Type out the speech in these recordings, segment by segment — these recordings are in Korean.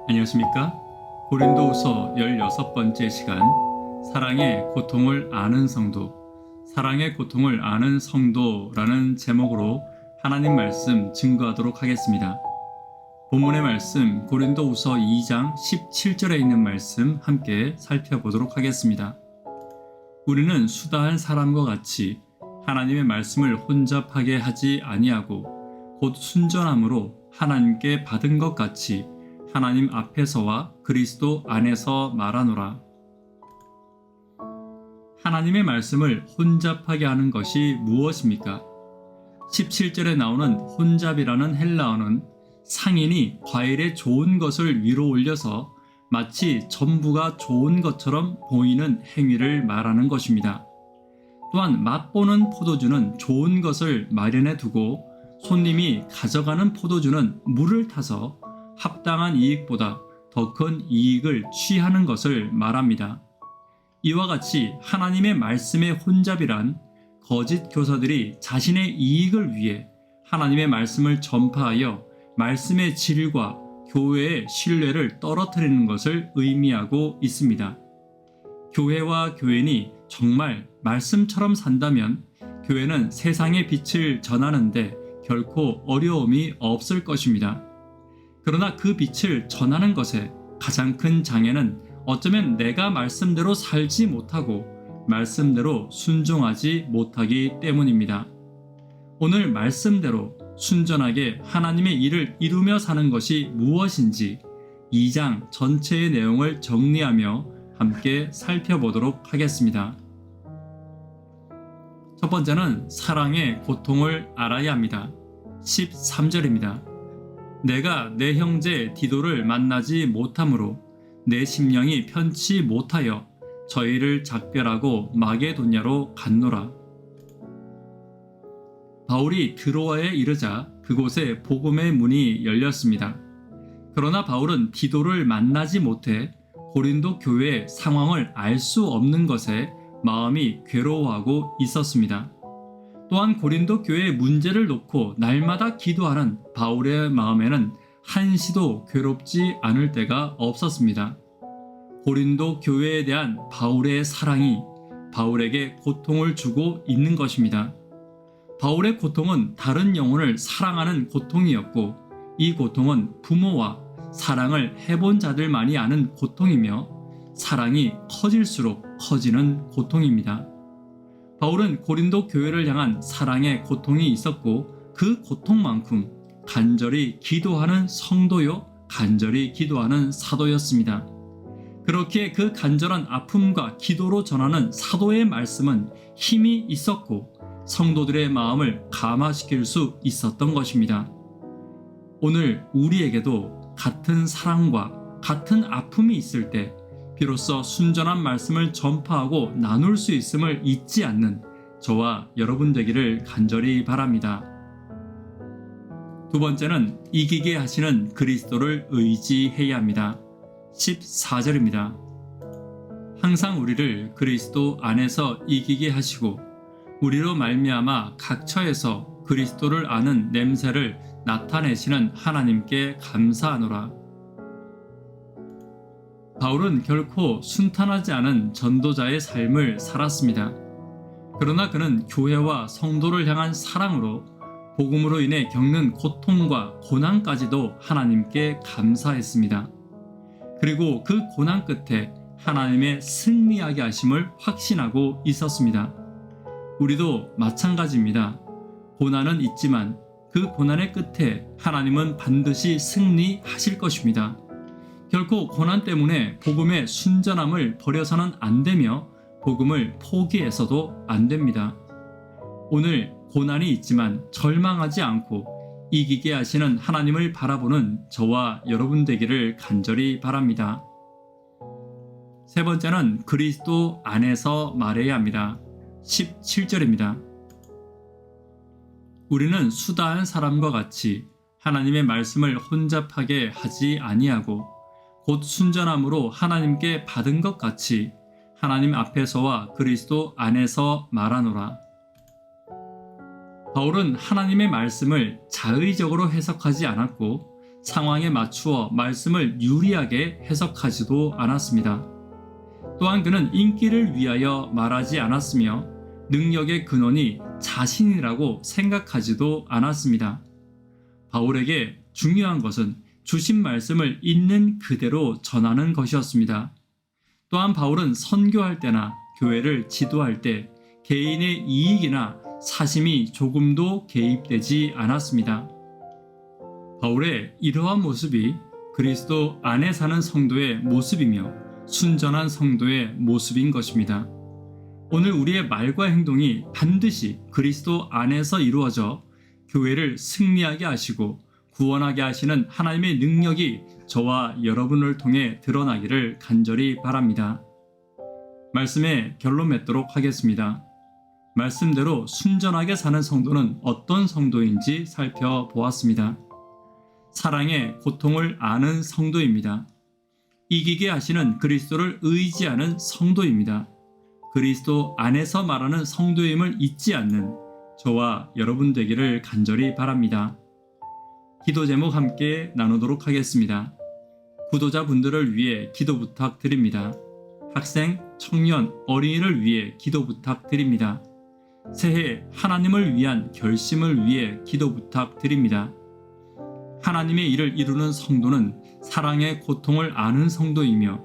안녕하십니까? 고린도후서 16번째 시간, 사랑의 고통을 아는 성도, 사랑의 고통을 아는 성도라는 제목으로 하나님 말씀 증거하도록 하겠습니다. 본문의 말씀 고린도후서 2장 17절에 있는 말씀 함께 살펴보도록 하겠습니다. 우리는 수다한 사람과 같이 하나님의 말씀을 혼잡하게 하지 아니하고 곧 순전함으로 하나님께 받은 것 같이 하나님 앞에서와 그리스도 안에서 말하노라. 하나님의 말씀을 혼잡하게 하는 것이 무엇입니까? 17절에 나오는 혼잡이라는 헬라어는 상인이 과일의 좋은 것을 위로 올려서 마치 전부가 좋은 것처럼 보이는 행위를 말하는 것입니다. 또한 맛보는 포도주는 좋은 것을 마련해 두고 손님이 가져가는 포도주는 물을 타서 합당한 이익보다 더 큰 이익을 취하는 것을 말합니다. 이와 같이 하나님의 말씀의 혼잡이란 거짓 교사들이 자신의 이익을 위해 하나님의 말씀을 전파하여 말씀의 질과 교회의 신뢰를 떨어뜨리는 것을 의미하고 있습니다. 교회와 교인이 정말 말씀처럼 산다면 교회는 세상의 빛을 전하는데 결코 어려움이 없을 것입니다. 그러나 그 빛을 전하는 것에 가장 큰 장애는 어쩌면 내가 말씀대로 살지 못하고 말씀대로 순종하지 못하기 때문입니다. 오늘 말씀대로 순전하게 하나님의 일을 이루며 사는 것이 무엇인지 2장 전체의 내용을 정리하며 함께 살펴보도록 하겠습니다. 첫 번째는 사랑의 고통을 알아야 합니다. 13절입니다. 내가 내 형제 디도를 만나지 못함으로 내 심령이 편치 못하여 저희를 작별하고 마게도냐로 갔노라. 바울이 드로아에 이르자 그곳에 복음의 문이 열렸습니다. 그러나 바울은 디도를 만나지 못해 고린도 교회의 상황을 알 수 없는 것에 마음이 괴로워하고 있었습니다. 또한 고린도 교회의 문제를 놓고 날마다 기도하는 바울의 마음에는 한시도 괴롭지 않을 때가 없었습니다. 고린도 교회에 대한 바울의 사랑이 바울에게 고통을 주고 있는 것입니다. 바울의 고통은 다른 영혼을 사랑하는 고통이었고 이 고통은 부모와 사랑을 해본 자들만이 아는 고통이며 사랑이 커질수록 커지는 고통입니다. 바울은 고린도 교회를 향한 사랑의 고통이 있었고 그 고통만큼 간절히 기도하는 성도요, 간절히 기도하는 사도였습니다. 그렇게 그 간절한 아픔과 기도로 전하는 사도의 말씀은 힘이 있었고 성도들의 마음을 감화시킬 수 있었던 것입니다. 오늘 우리에게도 같은 사랑과 같은 아픔이 있을 때 비로소 순전한 말씀을 전파하고 나눌 수 있음을 잊지 않는 저와 여러분 되기를 간절히 바랍니다. 두 번째는 이기게 하시는 그리스도를 의지해야 합니다. 14절입니다. 항상 우리를 그리스도 안에서 이기게 하시고 우리로 말미암아 각 처에서 그리스도를 아는 냄새를 나타내시는 하나님께 감사하노라. 바울은 결코 순탄하지 않은 전도자의 삶을 살았습니다. 그러나 그는 교회와 성도를 향한 사랑으로 복음으로 인해 겪는 고통과 고난까지도 하나님께 감사했습니다. 그리고 그 고난 끝에 하나님의 승리하게 하심을 확신하고 있었습니다. 우리도 마찬가지입니다. 고난은 있지만 그 고난의 끝에 하나님은 반드시 승리하실 것입니다. 결코 고난 때문에 복음의 순전함을 버려서는 안 되며 복음을 포기해서도 안 됩니다. 오늘 고난이 있지만 절망하지 않고 이기게 하시는 하나님을 바라보는 저와 여러분 되기를 간절히 바랍니다. 세 번째는 그리스도 안에서 말해야 합니다. 17절입니다. 우리는 수다한 사람과 같이 하나님의 말씀을 혼잡하게 하지 아니하고 곧 순전함으로 하나님께 받은 것 같이 하나님 앞에서와 그리스도 안에서 말하노라. 바울은 하나님의 말씀을 자의적으로 해석하지 않았고 상황에 맞추어 말씀을 유리하게 해석하지도 않았습니다. 또한 그는 인기를 위하여 말하지 않았으며 능력의 근원이 자신이라고 생각하지도 않았습니다. 바울에게 중요한 것은 주신 말씀을 있는 그대로 전하는 것이었습니다. 또한 바울은 선교할 때나 교회를 지도할 때 개인의 이익이나 사심이 조금도 개입되지 않았습니다. 바울의 이러한 모습이 그리스도 안에 사는 성도의 모습이며 순전한 성도의 모습인 것입니다. 오늘 우리의 말과 행동이 반드시 그리스도 안에서 이루어져 교회를 승리하게 하시고 구원하게 하시는 하나님의 능력이 저와 여러분을 통해 드러나기를 간절히 바랍니다. 말씀에 결론 맺도록 하겠습니다. 말씀대로 순전하게 사는 성도는 어떤 성도인지 살펴보았습니다. 사랑의 고통을 아는 성도입니다. 이기게 하시는 그리스도를 의지하는 성도입니다. 그리스도 안에서 말하는 성도임을 잊지 않는 저와 여러분 되기를 간절히 바랍니다. 기도 제목 함께 나누도록 하겠습니다. 구도자분들을 위해 기도 부탁드립니다. 학생, 청년, 어린이를 위해 기도 부탁드립니다. 새해 하나님을 위한 결심을 위해 기도 부탁드립니다. 하나님의 일을 이루는 성도는 사랑의 고통을 아는 성도이며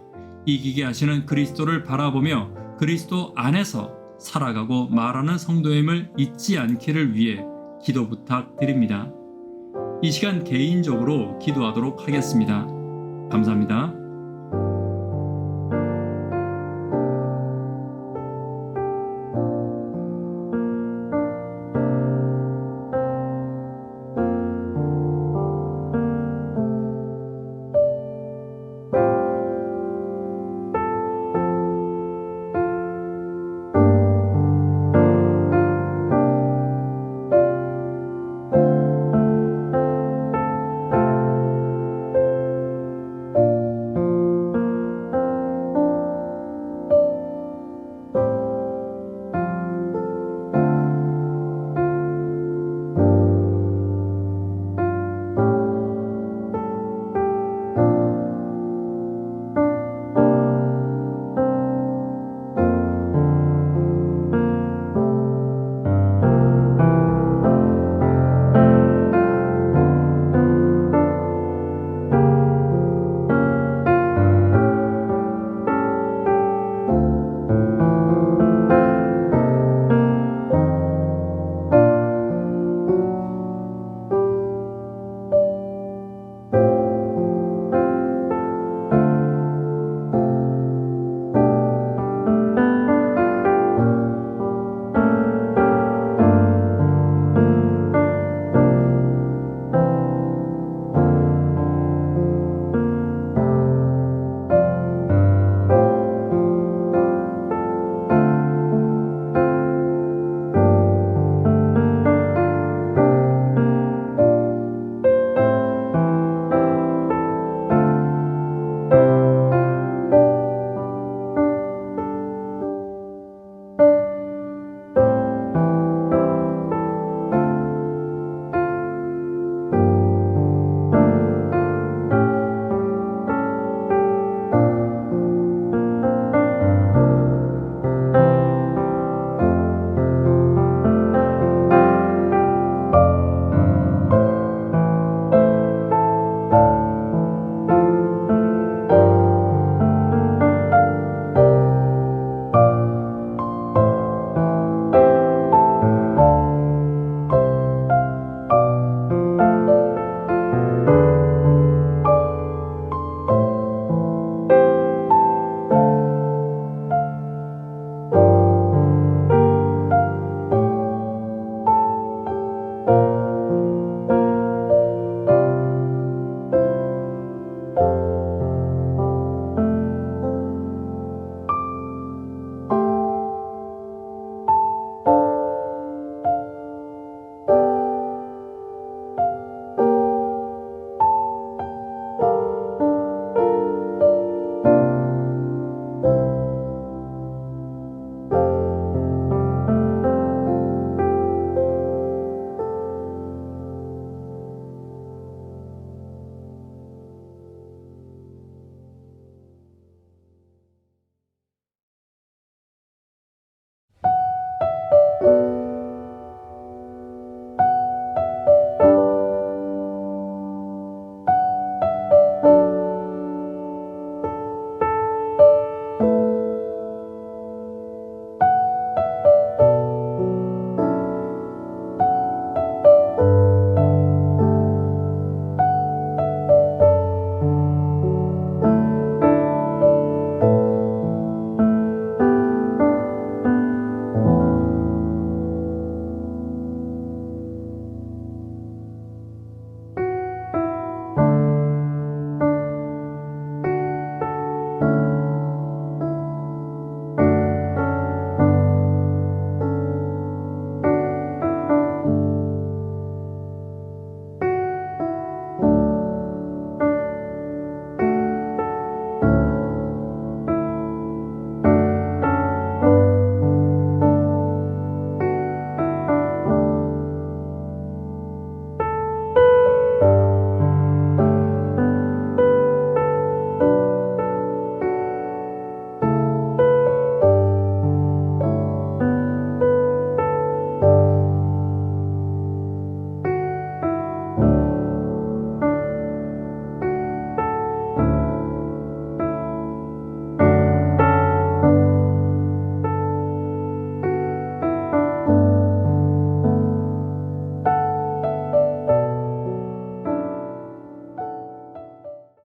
이기게 하시는 그리스도를 바라보며 그리스도 안에서 살아가고 말하는 성도임을 잊지 않기를 위해 기도 부탁드립니다. 이 시간 개인적으로 기도하도록 하겠습니다. 감사합니다.